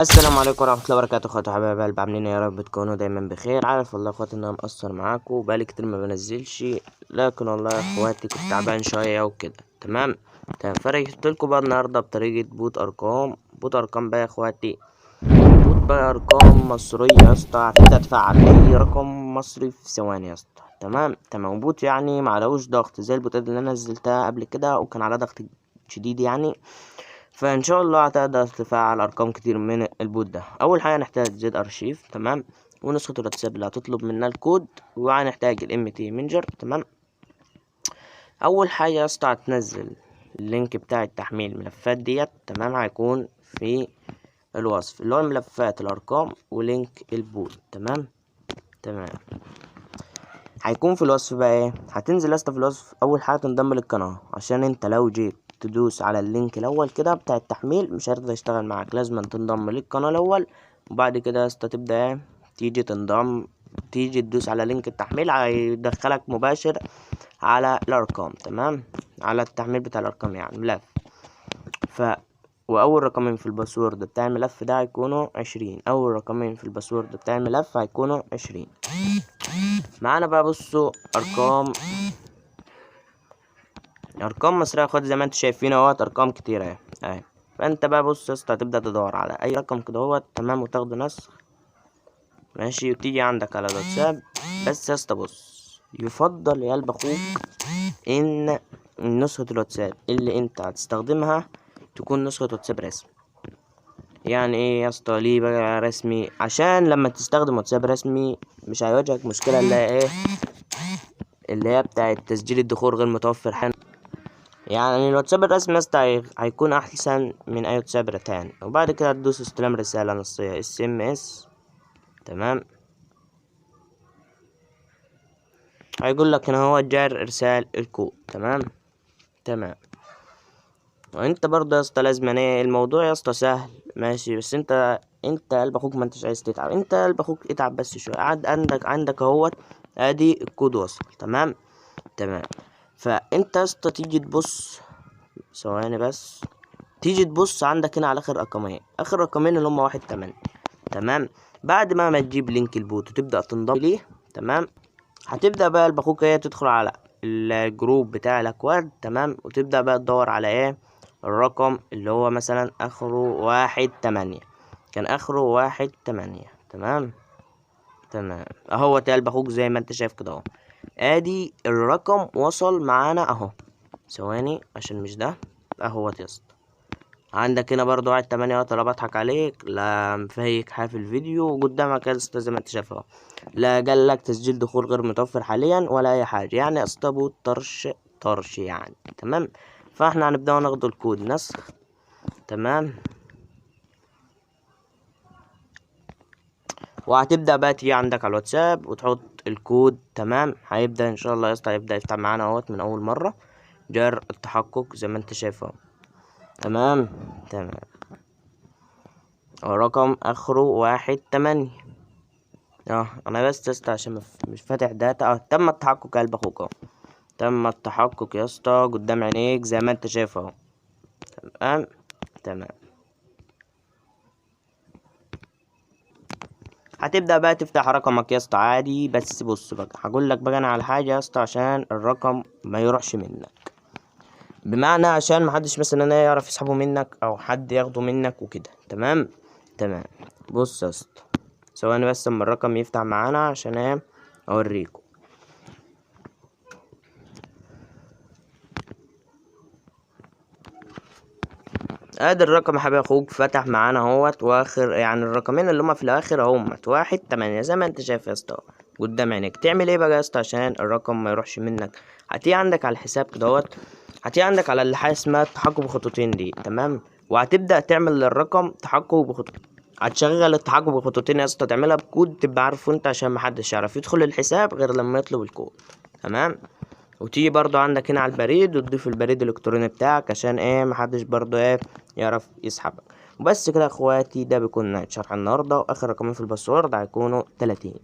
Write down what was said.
السلام عليكم ورحمة الله وبركاته. اخواتي وحبايب قلب، عاملين ايه؟ يا رب تكونوا دايما بخير. عارف والله يا اخواتي ان انا مقصر معاكم وبقالي كتير ما بنزلش، لكن والله يا اخواتي كنت تعبان شوية وكده. تمام. فرجعتلكوا بقى النهاردة بطريقة بوت ارقام بقى يا اخواتي. بوت بقى ارقام مصرية يا اسطى، هتبدأ تفعل اي رقم مصري في ثواني يا اسطى. تمام. بوت يعني معلهوش ضغط زي البوتات اللي انا نزلتها قبل كده وكان عليها ضغط شديد يعني. فان شاء الله هتقدر تفعل ارقام كتير من البوت ده. اول حاجه نحتاج زد ارشيف، تمام، ونسخه الواتساب اللي هتطلب منا الكود، وهنحتاج الام تي مينجر. تمام. اول حاجه يا اسطى هتنزل اللينك بتاع التحميل الملفات ديت، تمام، هيكون في الوصف اللي هو الملفات الارقام ولينك البوت. تمام. هيكون في الوصف بقى ايه، هتنزل يا اسطى في الوصف اول حاجه تنضم للقناه، عشان انت لو جيت تدوس على اللينك الاول كده بتاع التحميل مش هيرضى يشتغل معاك، لازم تنضم للقناه الاول. وبعد كده يا اسطى تبدا ايه، تيجي تنضم، تيجي تدوس على لينك التحميل هيدخلك مباشر على الارقام. تمام، على التحميل بتاع الارقام يعني ملف. واول رقمين في الباسورد بتاع الملف ده هيكونوا 20. اول رقمين في الباسورد بتاع الملف هيكونوا 20. معانا بقى بصوا ارقام مصريه يا اخواتي، زي ما انتوا شايفين اهوت، ارقام كتيره اهي. فانت بقى بص يا اسطى هتبدا تدور على اي رقم كده اهوت، تمام، وتاخده نسخ، ماشي، وتيجي عندك على الواتساب. بس يا اسطى بص، يفضل يا قلب اخوك ان نسخه الواتساب اللي انت هتستخدمها تكون نسخه واتساب رسمي. يعني ايه يا اسطى؟ ليه بقى رسمي؟ عشان لما تستخدم واتساب رسمي مش هيواجهك مشكله اللي هي ايه، اللي هي بتاعه تسجيل الدخول غير متوفر حالا. يعني الواتساب الرسمي هيكون احسن من اي واتساب تاني. وبعد كده تدوس استلام رسالة نصية SMS. تمام. هيقول لك هنا هو جار ارسال الكود. تمام. وانت برضه يا اسطى لازم ايه، الموضوع يا اسطى سهل ماشي، بس انت قلب اخوك ما انتش عايز تتعب، انت قلب اخوك اتعب بس شويه. عندك اهوت، ادي الكود وصل. تمام. فانت يا اسطى تيجي تبص، ثواني بس، تيجي تبص عندك هنا على اخر رقمين اللي هما 1 8. تمام. بعد ما تجيب لينك البوت وتبدأ تنضم ليه، تمام، هتبدأ بقى الباقوكة ايه، تدخل على الجروب بتاع الاكواد، تمام، وتبدأ بقى تدور على ايه، الرقم اللي هو مثلا اخره 1 8، كان اخره 1 8. تمام اهو تقلب اخوك زي ما انت شايف كده اهو، ادي الرقم وصل معانا اهو. ثواني عشان مش ده اهوت يا اسطى. عندك هنا برضو 1 8 اهو، طلب اضحك عليك، لا مفيك حاجة في الفيديو وقدامك يا اسطى زي ما انت شايف اهو، لا قال لك تسجيل دخول غير متوفر حاليا ولا اي حاجة، يعني اسطبوا طرش يعني. تمام. فاحنا هنبدأ ناخد الكود نسخ. تمام. وهتبدأ بقى تيجي عندك على الواتساب وتحط الكود. تمام. هيبدأ ان شاء الله يا اسطى هيبدأ يفتح معانا اهوت من اول مرة، جار التحقق زي ما انت شايف اهو. تمام. رقم اخره 1 8. انا بس يا اسطى عشان مش فاتح داتا. تم التحقق يا قلب اخوك اهو، تم التحقق يا اسطى قدام عينيك زي ما انت شايف اهو. تمام. هتبدأ بقى تفتح رقمك يا اسطى عادي، بس بص بقى هقول لك بقى انا على حاجة يا اسطى عشان الرقم ما يروحش منك، بمعنى عشان محدش مثلا انا يعرف يسحبه منك او حد ياخده منك وكده. تمام. بص يا اسطى، ثواني بس اما الرقم يفتح معانا عشان ايه اوريكم. ادي الرقم يا حبيبي اخوك فتح معانا اهوت، واخر يعني الرقمين اللي هما في الاخر اهمت 1 8 زي ما انت شايف يا اسطى قدام عينيك. تعمل ايه بقى يا اسطى عشان الرقم ما يروحش منك؟ هتيجي عندك على الحساب كده اهوت، هتيجي عندك على اللي حاجه اسمها التحكم بخطوتين دي. تمام. وهتبدا تعمل للرقم تحكم بخطوتين، هتشغل التحكم بخطوتين يا اسطى، تعملها بكود تبقى عارفه انت عشان محدش يعرف يدخل الحساب غير لما يطلب الكود. تمام. وتيجي برضو عندك هنا على البريد وتضيف البريد الالكتروني بتاعك عشان ايه محدش برضو ايه يعرف يسحبك. وبس كده يا اخواتي، ده بيكون نهاية شرح النهارده، واخر رقمين في الباسورد هيكونوا 30.